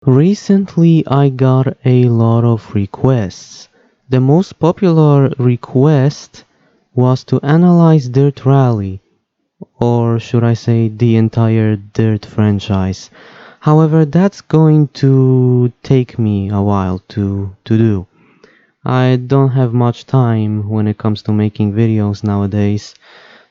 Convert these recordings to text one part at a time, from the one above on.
Recently I got a lot of requests. The most popular request was to analyze Dirt Rally, or should I say the entire Dirt franchise. However, that's going to take me a while to do. I don't have much time when it comes to making videos nowadays.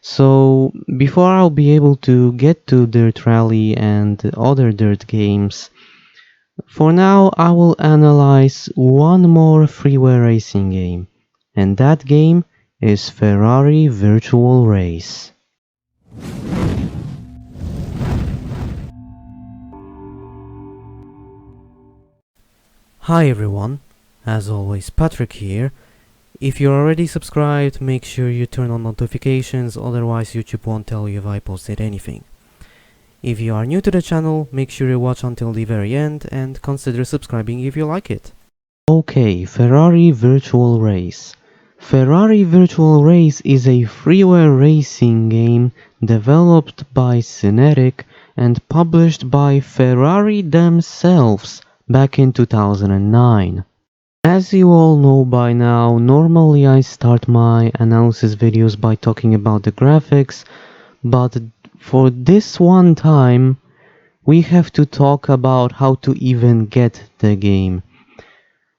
So before I'll be able to get to Dirt Rally and other Dirt games, for now I will analyze one more freeware racing game, and that game is Ferrari Virtual Race. Hi everyone, as always Patrick here. If you're already subscribed, make sure you turn on notifications, otherwise YouTube won't tell you if I posted anything. If you are new to the channel, make sure you watch until the very end and consider subscribing if you like it. Okay, Ferrari Virtual Race. Ferrari Virtual Race is a freeware racing game developed by Cinetic and published by Ferrari themselves back in 2009. As you all know by now, normally I start my analysis videos by talking about the graphics, but for this one time, we have to talk about how to even get the game.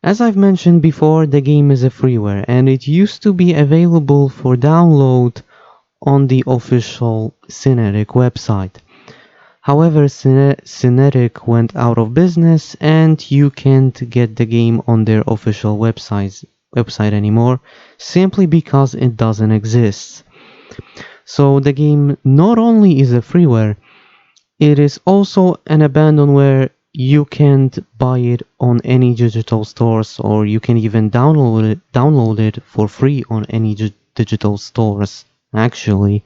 As I've mentioned before, the game is a freeware and it used to be available for download on the official Cinetic website. However, Cinetic went out of business and you can't get the game on their official website anymore, simply because it doesn't exist. So the game not only is a freeware, it is also an abandonware. You can't buy it on any digital stores, or you can even download it for free on any digital stores, actually.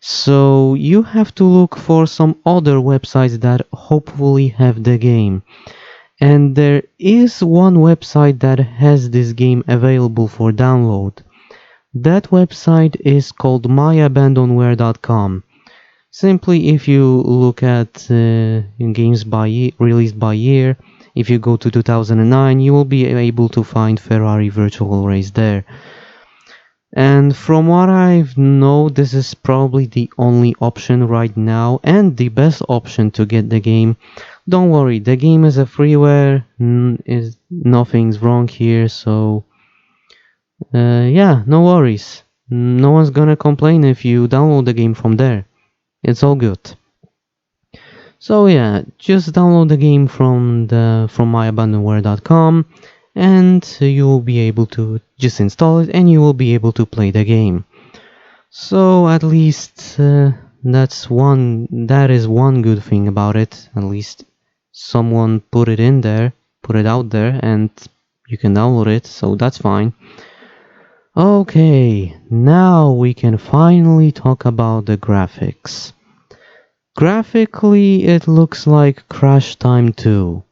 So you have to look for some other websites that hopefully have the game. And there is one website that has this game available for download. That website is called myabandonware.com. Simply, if you look at games released by year, if you go to 2009, you will be able to find Ferrari Virtual Race there. And from what I know, this is probably the only option right now and the best option to get the game. Don't worry, the game is a freeware, nothing's wrong here, so yeah, no worries. No one's gonna complain if you download the game from there. It's all good. So yeah, just download the game from myabandonware.com and you will be able to just install it and you will be able to play the game. So at least that is one good thing about it. At least someone put it out there, and you can download it, so that's fine. Okay, now we can finally talk about the graphics. Graphically, it looks like Crash Time 2.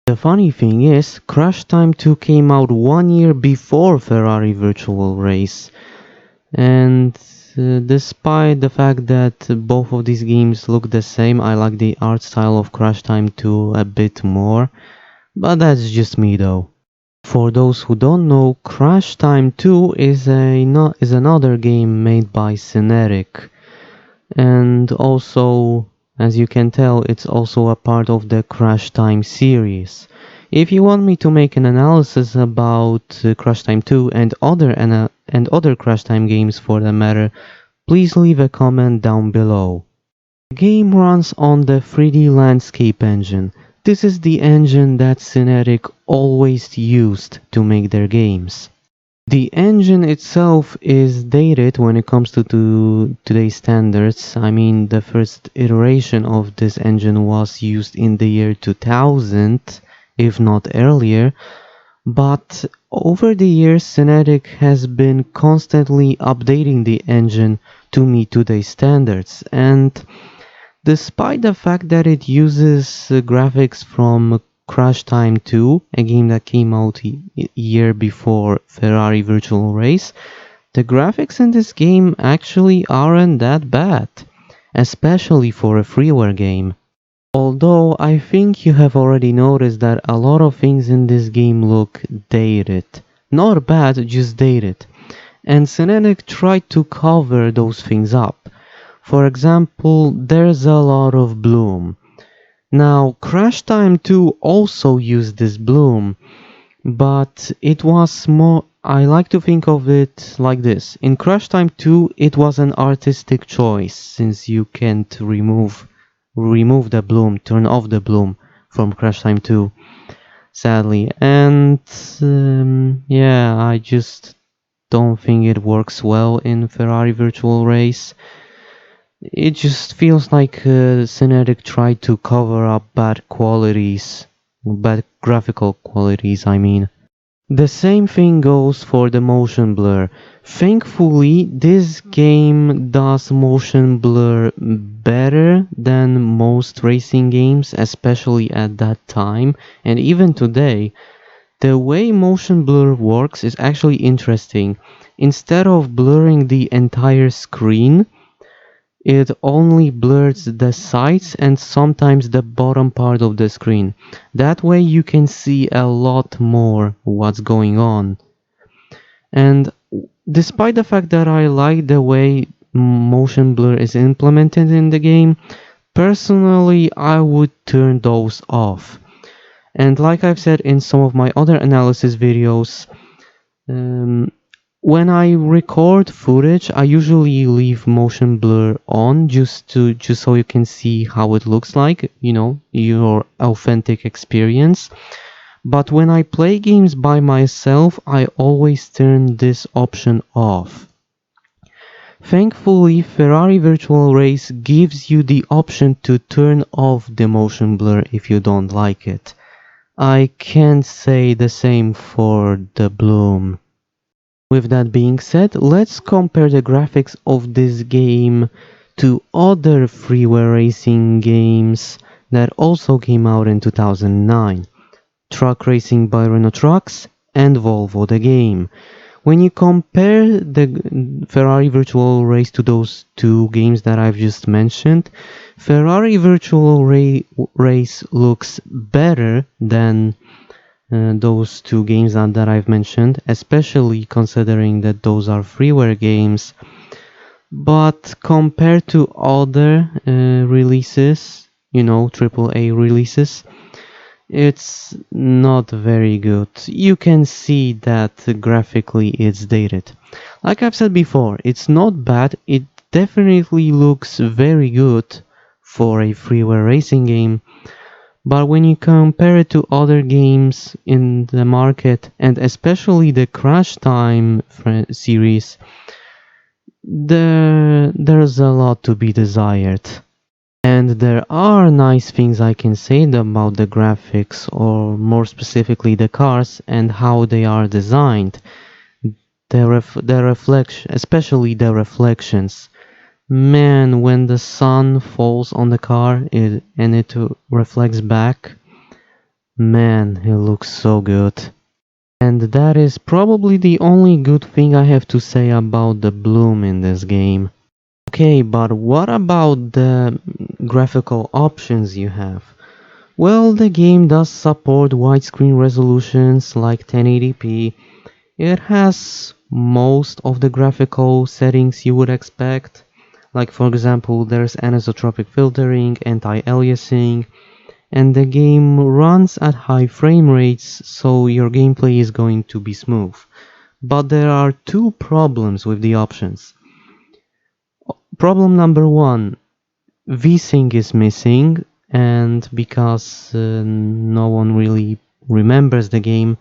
The funny thing is, Crash Time 2 came out 1 year before Ferrari Virtual Race, and despite the fact that both of these games look the same, I like the art style of Crash Time 2 a bit more, but that's just me though. For those who don't know, Crash Time 2 is another game made by Cinetic, and also, as you can tell, it's also a part of the Crash Time series. If you want me to make an analysis about Crash Time 2 and other Crash Time games for that matter, please leave a comment down below. The game runs on the 3D Landscape engine. This is the engine that Cinetic always used to make their games. The engine itself is dated when it comes to today's standards. I mean, the first iteration of this engine was used in the year 2000, if not earlier, but over the years Cinetic has been constantly updating the engine to meet today's standards, and despite the fact that it uses graphics from Crash Time 2, a game that came out a year before Ferrari Virtual Race, the graphics in this game actually aren't that bad, especially for a freeware game. Although I think you have already noticed that a lot of things in this game look dated. Not bad, just dated. And Synetic tried to cover those things up. For example, there's a lot of bloom. Now, Crash Time 2 also used this bloom, but it was more. I like to think of it like this. In Crash Time 2, it was an artistic choice, since you can't remove the bloom, turn off the bloom from Crash Time 2, sadly. And yeah, I just don't think it works well in Ferrari Virtual Race. It just feels like Synetic tried to cover up bad graphical qualities, I mean. The same thing goes for the motion blur. Thankfully, this game does motion blur better than most racing games, especially at that time, and even today. The way motion blur works is actually interesting. Instead of blurring the entire screen, it only blurs the sides and sometimes the bottom part of the screen. That way you can see a lot more what's going on. And despite the fact that I like the way motion blur is implemented in the game, personally I would turn those off. And like I've said in some of my other analysis videos, um, when I record footage, I usually leave motion blur on just so you can see how it looks like, your authentic experience. But when I play games by myself, I always turn this option off. Thankfully, Ferrari Virtual Race gives you the option to turn off the motion blur if you don't like it. I can't say the same for the bloom. With that being said, let's compare the graphics of this game to other freeware racing games that also came out in 2009. Truck Racing by Renault Trucks and Volvo the game. When you compare the Ferrari Virtual Race to those two games that I've just mentioned, Ferrari Virtual Race looks better than those two games that I've mentioned, especially considering that those are freeware games. But compared to other releases, AAA releases, it's not very good. You can see that graphically it's dated. Like I've said before, it's not bad. It definitely looks very good for a freeware racing game. But when you compare it to other games in the market, and especially the Crash Time series, there's a lot to be desired. And there are nice things I can say about the graphics, or more specifically the cars and how they are designed. Especially the reflections. Man, when the sun falls on the car and it reflects back, man, it looks so good. And that is probably the only good thing I have to say about the bloom in this game. Okay, but what about the graphical options you have? Well, the game does support widescreen resolutions like 1080p. It has most of the graphical settings you would expect. Like for example, there's anisotropic filtering, anti-aliasing, and the game runs at high frame rates, so your gameplay is going to be smooth. But there are two problems with the options. Problem number one, VSync is missing, and because no one really remembers the game,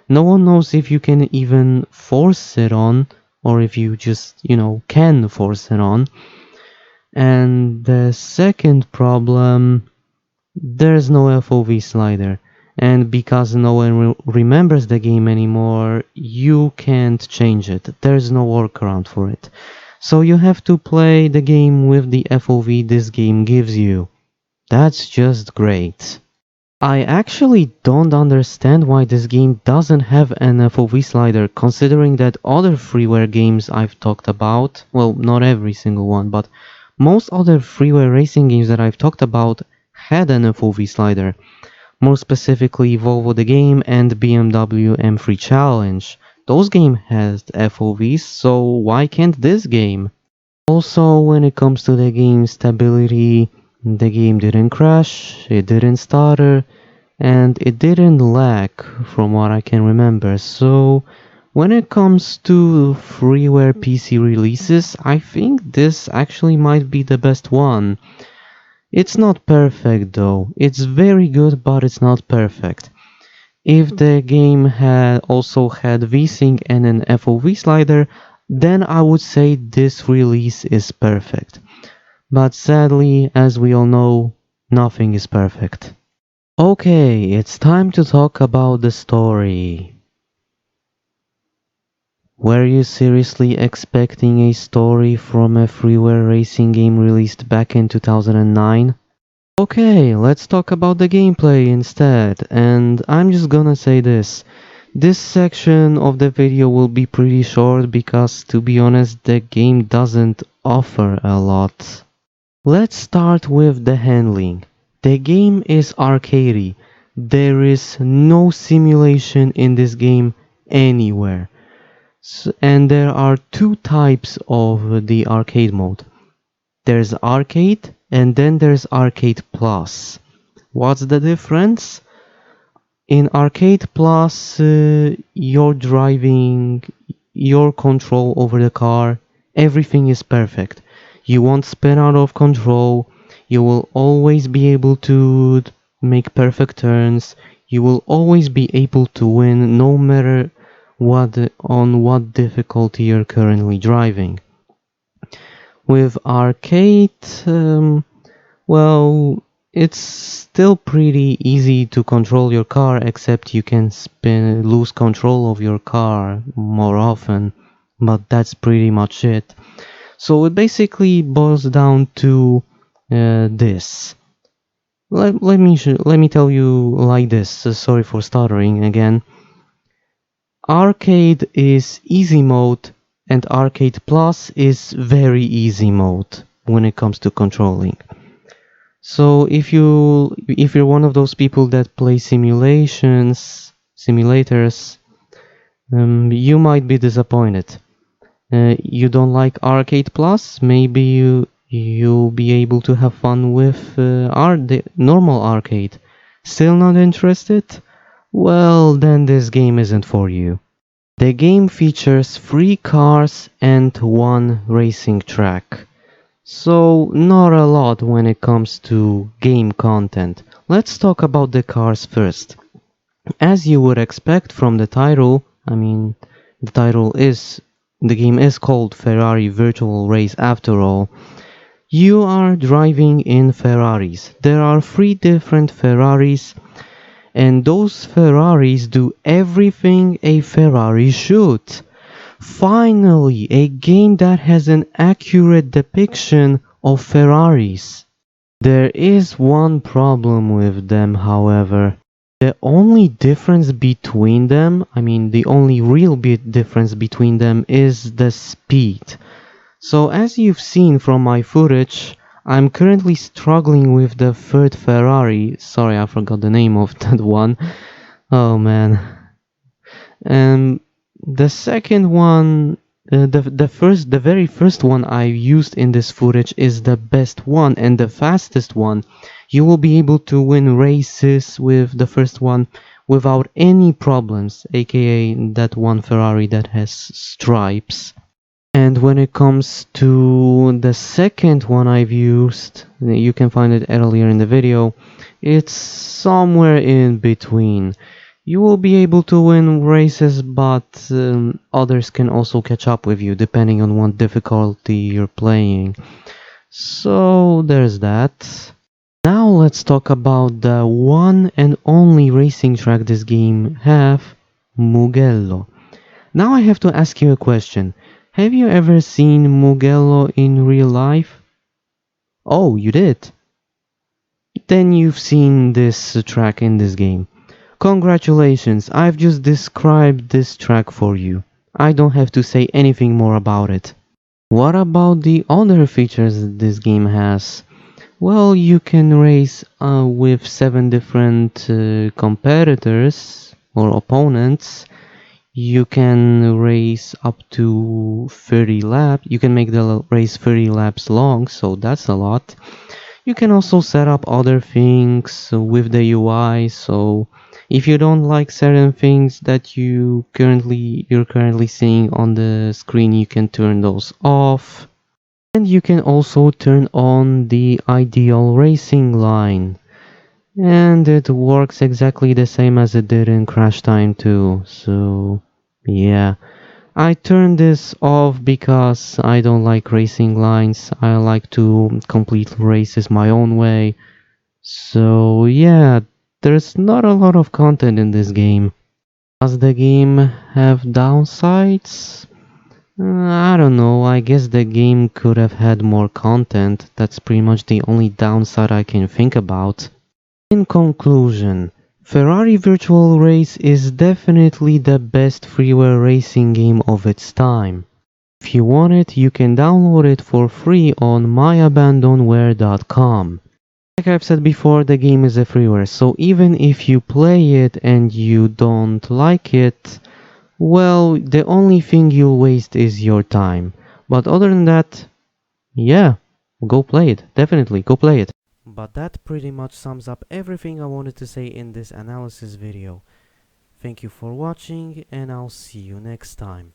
no one knows if you can even force it on, or if you just, can force it on. And the second problem, there's no FOV slider. And because no one remembers the game anymore, you can't change it. There's no workaround for it. So you have to play the game with the FOV this game gives you. That's just great. I actually don't understand why this game doesn't have an FOV slider, considering that other freeware games I've talked about, well, not every single one, but most other freeware racing games that I've talked about had an FOV slider, more specifically Volvo the Game and BMW M3 Challenge. Those games had FOVs, so why can't this game? Also, when it comes to the game stability, the game didn't crash, it didn't stutter, and it didn't lag from what I can remember. So when it comes to freeware PC releases, I think this actually might be the best one. It's not perfect though. It's very good, but it's not perfect. If the game had also had VSync and an FOV slider, then I would say this release is perfect. But sadly, as we all know, nothing is perfect. Okay, it's time to talk about the story. Were you seriously expecting a story from a freeware racing game released back in 2009? Okay, let's talk about the gameplay instead, and I'm just gonna say this. This section of the video will be pretty short because, to be honest, the game doesn't offer a lot. Let's start with the handling. The game is arcadey. There is no simulation in this game anywhere. And there are two types of the arcade mode. There's arcade and then there's arcade plus. What's the difference? In arcade plus, you're driving, your control over the car, everything is perfect. You won't spin out of control, you will always be able to make perfect turns, you will always be able to win no matter what difficulty you're currently driving. With arcade, well, it's still pretty easy to control your car, except you can lose control of your car more often, but that's pretty much it. So it basically boils down to this. Let me tell you like this. Sorry for stuttering again. Arcade is easy mode, and Arcade Plus is very easy mode when it comes to controlling. So if you're one of those people that play simulators, you might be disappointed. You don't like Arcade Plus? Maybe you'll be able to have fun with the normal arcade. Still not interested? Well, then this game isn't for you. The game features 3 cars and 1 racing track. So, not a lot when it comes to game content. Let's talk about the cars first. As you would expect from the title, the game is called Ferrari Virtual Race after all. You are driving in Ferraris. There are 3 different Ferraris, and those Ferraris do everything a Ferrari should. Finally, a game that has an accurate depiction of Ferraris. There is one problem with them, however. The only difference between them, the only real bit difference between them is the speed. So as you've seen from my footage, I'm currently struggling with the third Ferrari. Sorry, I forgot the name of that one. Oh man. And the second one, the very first one I used in this footage is the best one and the fastest one. You will be able to win races with the first one without any problems, aka that one Ferrari that has stripes. And when it comes to the second one I've used, you can find it earlier in the video, it's somewhere in between. You will be able to win races, but others can also catch up with you depending on what difficulty you're playing. So there's that. Now let's talk about the one and only racing track this game have, Mugello. Now I have to ask you a question. Have you ever seen Mugello in real life? Oh, you did? Then you've seen this track in this game. Congratulations, I've just described this track for you. I don't have to say anything more about it. What about the other features that this game has? Well, you can race with 7 different competitors or opponents. You can race up to 30 laps. You can make the race 30 laps long, so that's a lot. You can also set up other things with the UI, so if you don't like certain things that you're currently seeing on the screen, you can turn those off. And you can also turn on the ideal racing line. And it works exactly the same as it did in Crash Time 2. So, yeah. I turned this off because I don't like racing lines. I like to complete races my own way. So, yeah, there's not a lot of content in this game. Does the game have downsides? I don't know, I guess the game could have had more content. That's pretty much the only downside I can think about. In conclusion, Ferrari Virtual Race is definitely the best freeware racing game of its time. If you want it, you can download it for free on myabandonware.com. Like I've said before, the game is a freeware, so even if you play it and you don't like it, well, the only thing you'll waste is your time. But other than that, yeah, go play it. Definitely, go play it. But that pretty much sums up everything I wanted to say in this analysis video. Thank you for watching, and I'll see you next time.